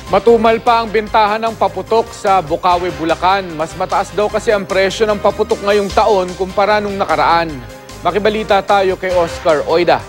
Matumal pa ang bentahan ng paputok sa Bocaue, Bulacan. Mas mataas daw kasi ang presyo ng paputok ngayong taon kumpara nung nakaraan. Makibalita tayo kay Oscar Oida.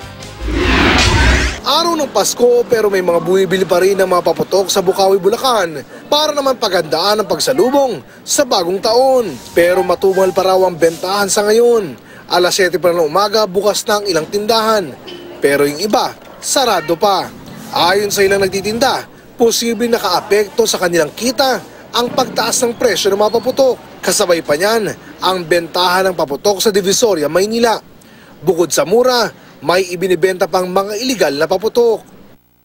Araw ng Pasko pero may mga bumibili pa rin ng mga paputok sa Bocaue, Bulacan para naman pagandaan ang pagsalubong sa bagong taon. Pero matumal pa raw ang bentahan sa ngayon. Alas 7 pa ng umaga bukas na ang ilang tindahan. Pero yung iba, sarado pa. Ayon sa ilang nagtitinda, posibleng nakaapekto sa kanilang kita ang pagtaas ng presyo ng mga paputok. Kasabay pa niyan ang bentahan ng paputok sa Divisoria, Maynila. Bukod sa mura, may ibinibenta pang mga iligal na paputok.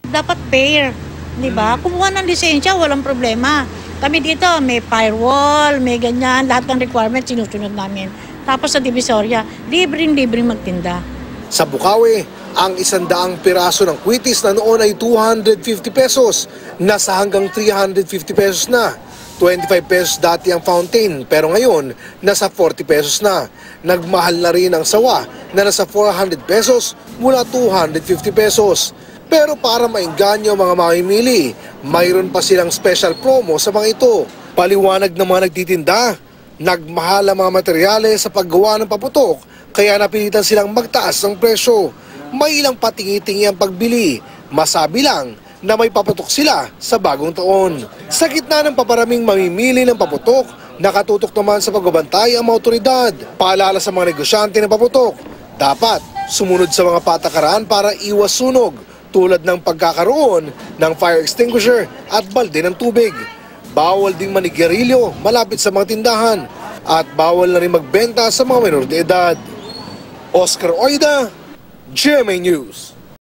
Dapat fair, di ba? Kumuha ng lisensya, walang problema. Kami dito, may firewall, may ganyan, lahat ng requirements sinusunod namin. Tapos sa Divisoria, libreng magtinda. Sa Bocaue, ang 100 piraso ng kwitis na noon ay 250 pesos, nasa hanggang 350 pesos na. 25 pesos dati ang fountain, pero ngayon nasa 40 pesos na. Nagmahal na rin ang sawa na nasa 400 pesos mula 250 pesos. Pero para maengganyo ang mga mamimili, mayroon pa silang special promo sa mga ito. Paliwanag ng mga nagtitinda, nagmahal ang mga materyales sa paggawa ng paputok, kaya napilitan silang magtaas ng presyo. May ilang patingi-tingi ang pagbili, masabi lang na may paputok sila sa bagong taon. Sa gitna ng paparaming mamimili ng paputok, nakatutok naman sa pagbabantay ang mga otoridad. Paalala sa mga negosyante ng paputok, dapat sumunod sa mga patakaran para iwas sunog, tulad ng pagkakaroon ng fire extinguisher at balde ng tubig. Bawal ding manigarilyo malapit sa mga tindahan at bawal na rin magbenta sa mga menor de edad. Oscar Oida, GMA News.